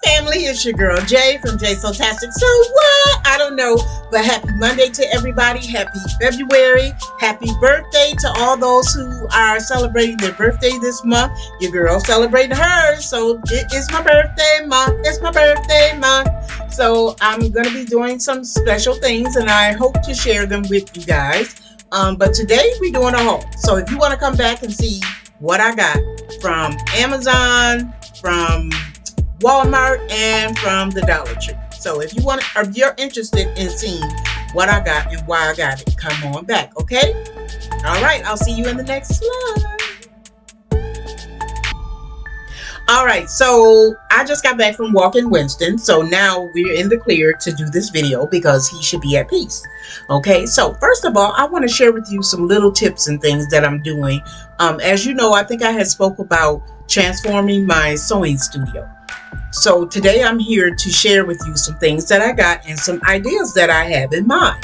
family, it's your girl Jay from Jay Sotastic. So what? I don't know, but happy Monday to everybody. Happy February. Happy birthday to all those who are celebrating their birthday this month. Your girl celebrating hers, so it is my birthday month. It's my birthday month. So I'm going to be doing some special things, and I hope to share them with you guys. But today we're doing a haul. So if you want to come back and see what I got from Amazon, from Walmart, and from the Dollar Tree. So if you're interested in seeing what I got and why I got it, come on back, okay? All right, I'll see you in the next slide. All right, so I just got back from walking Winston, so now we're in the clear to do this video because he should be at peace. Okay, so first of all, I want to share with you some little tips and things that I'm doing. As you know, I think I had spoke about transforming my sewing studio. So today I'm here to share with you some things that I got and some ideas that I have in mind.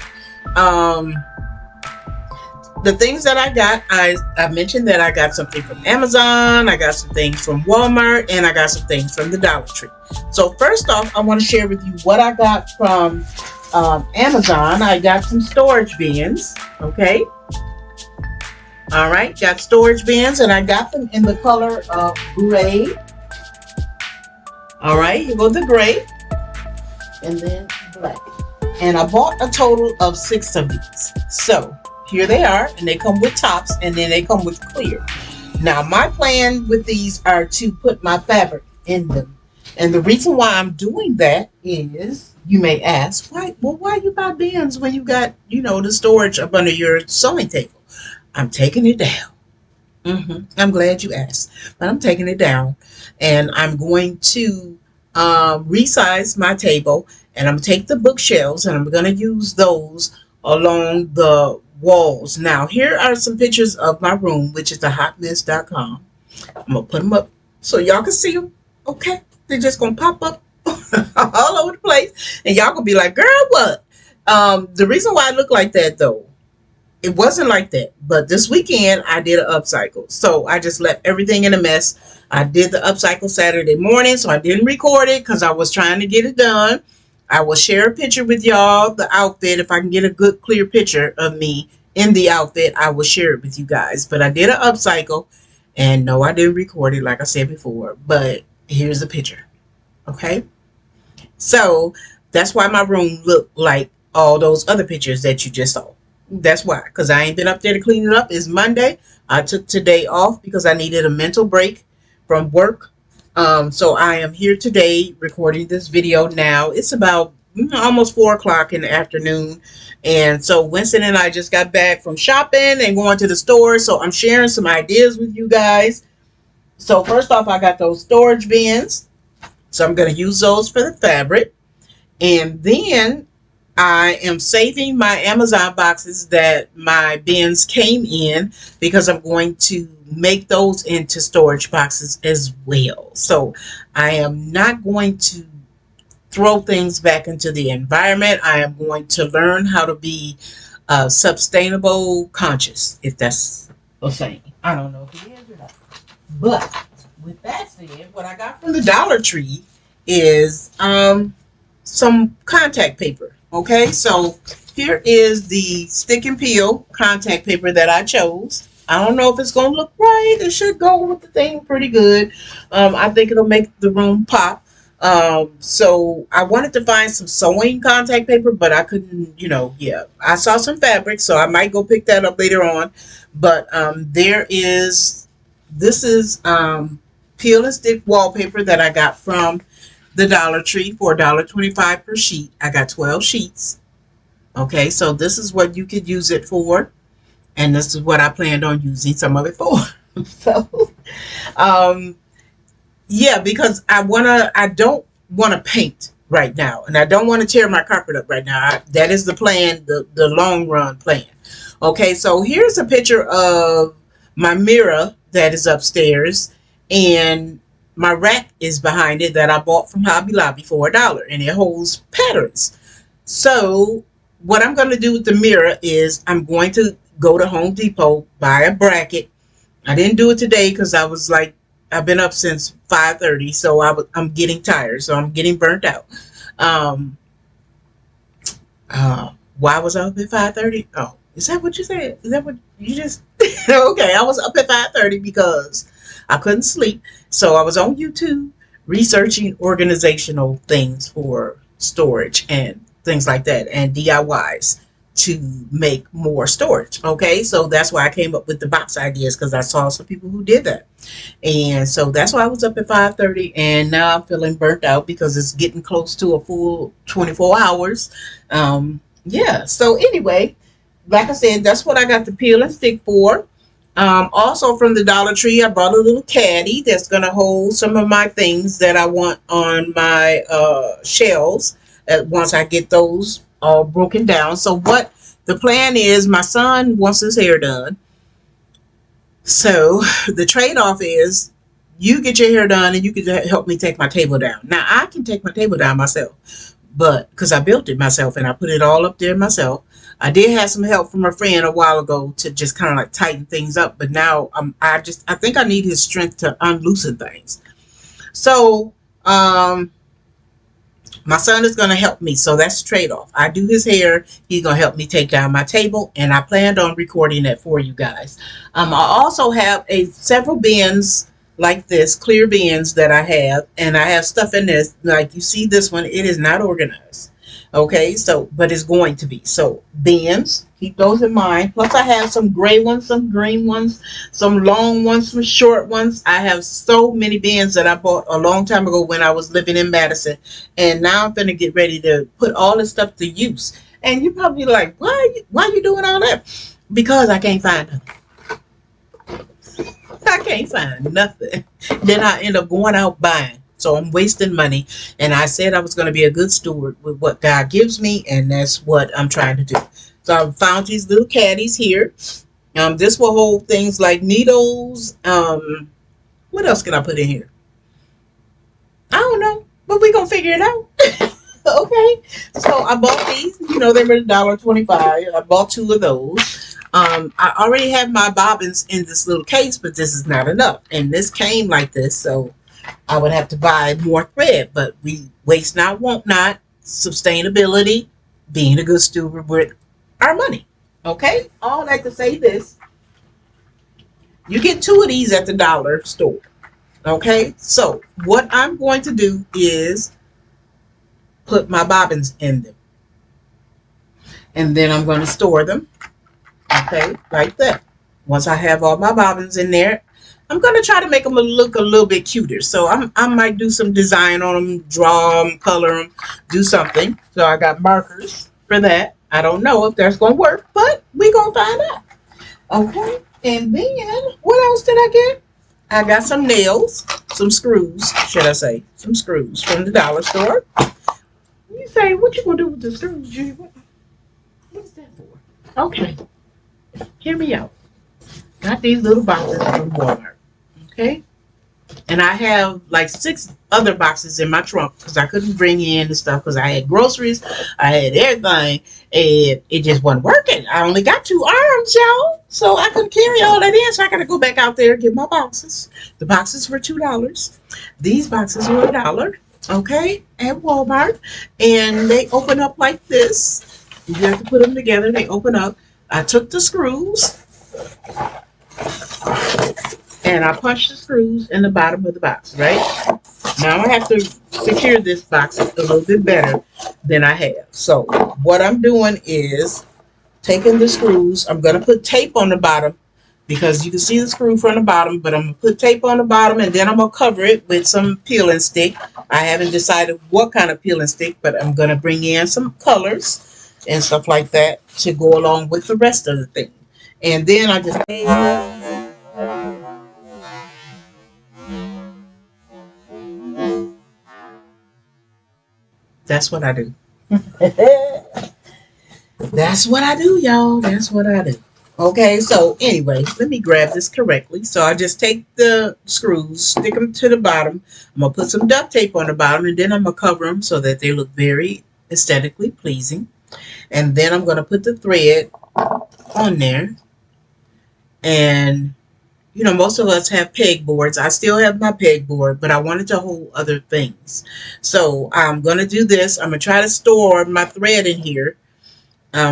The things that I got, I mentioned that I got something from Amazon, I got some things from Walmart, and I got some things from the Dollar Tree. So first off, I want to share with you what I got from Amazon. I got some storage bins, okay? All right, got storage bins, and I got them in the color of gray. All right, you go the gray, and then black. And I bought a total of 6 of these. So here they are, and they come with tops, and then they come with clear. Now, my plan with these are to put my fabric in them. And the reason why I'm doing that is, you may ask, why you buy bins when you got, the storage up under your sewing table? I'm taking it down. I'm glad you asked, but I'm taking it down, and I'm going to resize my table, and I'm going to take the bookshelves, and I'm going to use those along the walls. Now, here are some pictures of my room, which is the hotmess.com. I'm going to put them up so y'all can see them, okay? They're just going to pop up all over the place, and y'all going to be like, girl, what? The reason why I look like that, though, it wasn't like that, but this weekend I did an upcycle. So I just left everything in a mess. I did the upcycle Saturday morning, so I didn't record it because I was trying to get it done. I will share a picture with y'all, the outfit. If I can get a good clear picture of me in the outfit, I will share it with you guys. But I did an upcycle, and no, I didn't record it like I said before, but here's the picture, okay? So that's why my room looked like all those other pictures that you just saw. That's why, because I ain't been up there to clean it up. It's Monday. I took today off because I needed a mental break from work. So I am here today recording this video now. It's about almost 4 o'clock in the afternoon. And so Winston and I just got back from shopping and going to the store. So I'm sharing some ideas with you guys. So first off, I got those storage bins. So I'm going to use those for the fabric. And then I am saving my Amazon boxes that my bins came in because I'm going to make those into storage boxes as well. So I am not going to throw things back into the environment. I am going to learn how to be sustainable conscious, if that's a saying. I don't know if it is or not. But with that said, what I got from the Dollar Tree is some contact paper. Okay, so here is the stick and peel contact paper that I chose. I don't know if it's going to look right. It should go with the thing pretty good. I think it'll make the room pop. So I wanted to find some sewing contact paper, but I couldn't, I saw some fabric, so I might go pick that up later on. But this is peel and stick wallpaper that I got from the Dollar Tree for $1.25 per sheet. I got 12 sheets. Okay, so this is what you could use it for, and this is what I planned on using some of it for. So, yeah, because I don't want to paint right now, and I don't want to tear my carpet up right now. That is the plan, the long run plan. Okay, so here's a picture of my mirror that is upstairs, and my rack is behind it that I bought from Hobby Lobby for $1, and it holds patterns. So what I'm going to do with the mirror is I'm going to go to Home Depot, buy a bracket. I didn't do it today because I was like I've been up since 5:30, so I'm getting tired, so I'm getting burnt out. Um, why was I up at 5:30? Oh, is that what you said? Is that what you just? Okay, I was up at 5:30 because I couldn't sleep, so I was on YouTube researching organizational things for storage and things like that, and DIYs to make more storage. Okay, so that's why I came up with the box ideas because I saw some people who did that. And so that's why I was up at 5:30, and now I'm feeling burnt out because it's getting close to a full 24 hours. Yeah. So anyway, like I said, that's what I got the peel and stick for. Also from the Dollar Tree, I bought a little caddy that's gonna hold some of my things that I want on my shelves. Once I get those all broken down. So what the plan is, my son wants his hair done. So the trade-off is you get your hair done and you can help me take my table down. Now I can take my table down myself, but because I built it myself and I put it all up there myself. I did have some help from a friend a while ago to just kind of like tighten things up, but now I think I need his strength to unloosen things. So my son is going to help me, so that's the trade-off. I do his hair, he's going to help me take down my table, and I planned on recording that for you guys. I also have several bins like this, clear bins that I have, and I have stuff in this. Like you see this one, it is not organized. Okay, so, but it's going to be. So, bins, keep those in mind. Plus, I have some gray ones, some green ones, some long ones, some short ones. I have so many bins that I bought a long time ago when I was living in Madison. And now I'm going to get ready to put all this stuff to use. And you're probably like, why are you doing all that? Because I can't find them. I can't find nothing. Then I end up going out buying. So I'm wasting money. And I said I was going to be a good steward with what God gives me. And that's what I'm trying to do. So I found these little caddies here. This will hold things like needles. What else can I put in here? I don't know. But we're going to figure it out. Okay. So I bought these. You know, they were $1.25. I bought 2 of those. I already have my bobbins in this little case, but this is not enough. And this came like this. So I would have to buy more thread, but we waste not, want not. Sustainability, being a good steward with our money. Okay? All that to say this. You get 2 of these at the dollar store. Okay? So, what I'm going to do is put my bobbins in them. And then I'm going to store them. Okay? Like that. Once I have all my bobbins in there, I'm going to try to make them look a little bit cuter. So I might do some design on them, draw them, color them, do something. So I got markers for that. I don't know if that's going to work, but we're going to find out. Okay. And then what else did I get? I got some nails, some screws, should I say. Some screws from the dollar store. You say, what you going to do with the screws, Judy? What's that for? Okay. Hear me out. Got these little boxes from Walmart. Okay, and I have like 6 other boxes in my trunk because I couldn't bring in the stuff because I had groceries, I had everything, and it just wasn't working. I only got 2 arms, y'all, so I couldn't carry all that in. So I got to go back out there and get my boxes. The boxes were $2. These boxes were $1. Okay, at Walmart, and they open up like this. You have to put them together. They open up. I took the screws. And I punched the screws in the bottom of the box, right? Now I have to secure this box a little bit better than I have. So what I'm doing is taking the screws. I'm going to put tape on the bottom because you can see the screw from the bottom, but I'm going to put tape on the bottom and then I'm going to cover it with some peel and stick. I haven't decided what kind of peel and stick, but I'm going to bring in some colors and stuff like that to go along with the rest of the thing. And then I just... That's what I do. That's what I do, y'all. That's what I do. Okay, so anyway, let me grab this correctly. So I just take the screws, stick them to the bottom. I'm going to put some duct tape on the bottom, and then I'm going to cover them so that they look very aesthetically pleasing. And then I'm going to put the thread on there. And you know, most of us have pegboards. I still have my pegboard, but I wanted to hold other things. So I'm going to do this. I'm going to try to store my thread in here,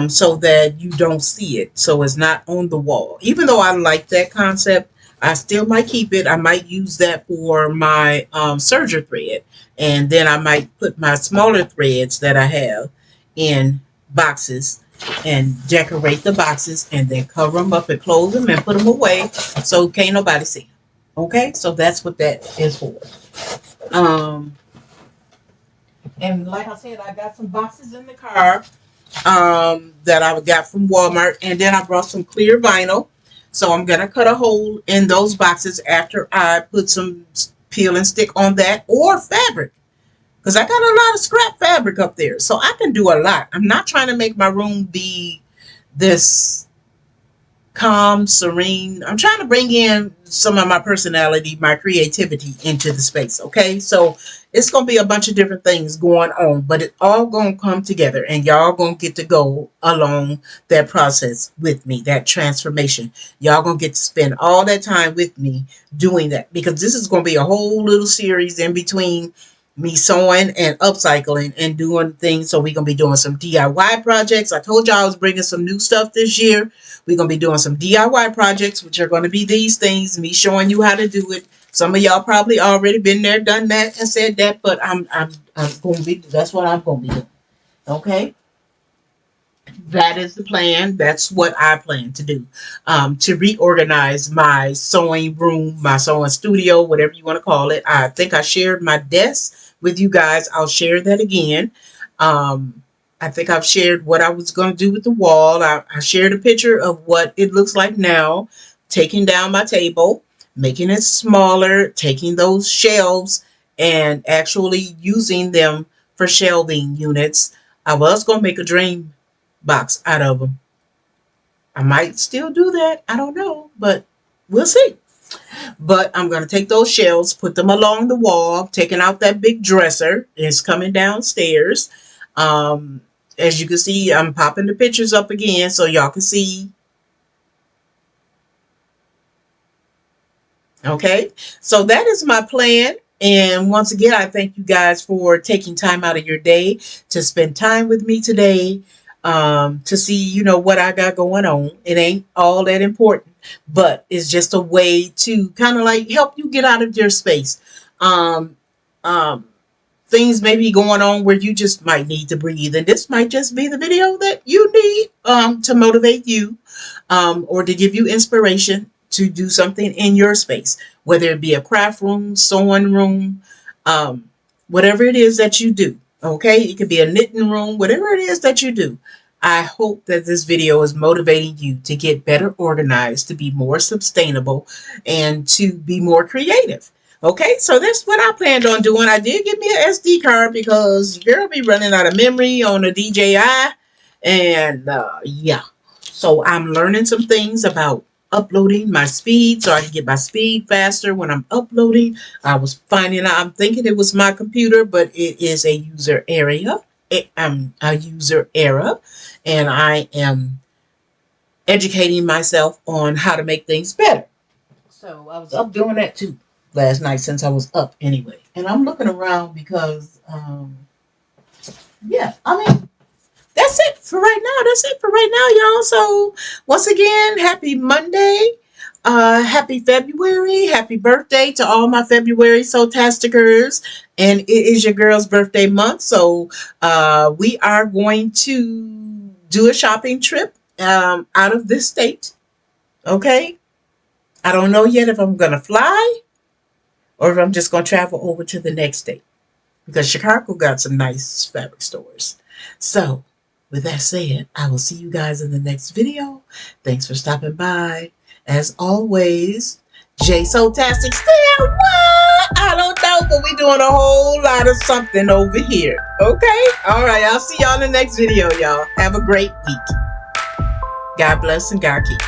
so that you don't see it. So it's not on the wall. Even though I like that concept, I still might keep it. I might use that for my serger thread. And then I might put my smaller threads that I have in boxes and decorate the boxes and then cover them up and close them and put them away so can't nobody see them. Okay, so that's what that is for. Um, and like I said, I got some boxes in the car that I got from Walmart, and then I brought some clear vinyl. So I'm gonna cut a hole in those boxes after I put some peel and stick on that, or fabric, because I got a lot of scrap fabric up there, so I can do a lot. I'm not trying to make my room be this calm, serene. I'm trying to bring in some of my personality, my creativity into the space. Okay, so it's gonna be a bunch of different things going on, but it all gonna come together, and y'all gonna get to go along that process with me, that transformation. Y'all gonna get to spend all that time with me doing that, because this is gonna be a whole little series in between me sewing and upcycling and doing things. So we're gonna be doing some DIY projects. I told y'all I was bringing some new stuff this year. We're going to be doing some DIY projects, which are going to be these things, me showing you how to do it. Some of y'all probably already been there, done that, and said that, but I'm going to be, that's what I'm going to be doing. Okay? That is the plan. That's what I plan to do. To reorganize my sewing room, my sewing studio, whatever you want to call it. I think I shared my desk with you guys. I'll share that again. I think I've shared what I was going to do with the wall. I shared a picture of what it looks like now, taking down my table, making it smaller, taking those shelves and actually using them for shelving units. I was going to make a dream box out of them. I might still do that. I don't know, but we'll see. But I'm going to take those shelves, put them along the wall, taking out that big dresser. It's coming downstairs. As you can see, I'm popping the pictures up again so y'all can see. Okay, so that is my plan. And once again, I thank you guys for taking time out of your day to spend time with me today, to see, you know, what I got going on. It ain't all that important, but it's just a way to kind of like help you get out of your space. Um, um, Things may be going on where you just might need to breathe, and this might just be the video that you need to motivate you, or to give you inspiration to do something in your space, whether it be a craft room, sewing room, um, whatever it is that you do. Okay, it could be a knitting room, whatever it is that you do. I hope that this video is motivating you to get better organized, to be more sustainable, and to be more creative. Okay, so that's what I planned on doing. I did get me an SD card because girl be running out of memory on the DJI. And yeah, so I'm learning some things about uploading my speed so I can get my speed faster when I'm uploading. I was finding out, I'm thinking it was my computer, but it is a user area. I'm a user error, and I am educating myself on how to make things better. So I was up doing that too last night since I was up anyway. And I'm looking around because, yeah, I mean, that's it for right now. That's it for right now, y'all. So once again, happy Monday. Happy February. Happy birthday to all my February Soultasticers. And it is your girl's birthday month. So we are going to do a shopping trip out of this state. Okay. I don't know yet if I'm going to fly or if I'm just going to travel over to the next state, because Chicago got some nice fabric stores. So with that said, I will see you guys in the next video. Thanks for stopping by. As always, J Soultastic still what? I don't know, but we're doing a whole lot of something over here. Okay? All right, I'll see y'all in the next video, y'all. Have a great week. God bless and God keep.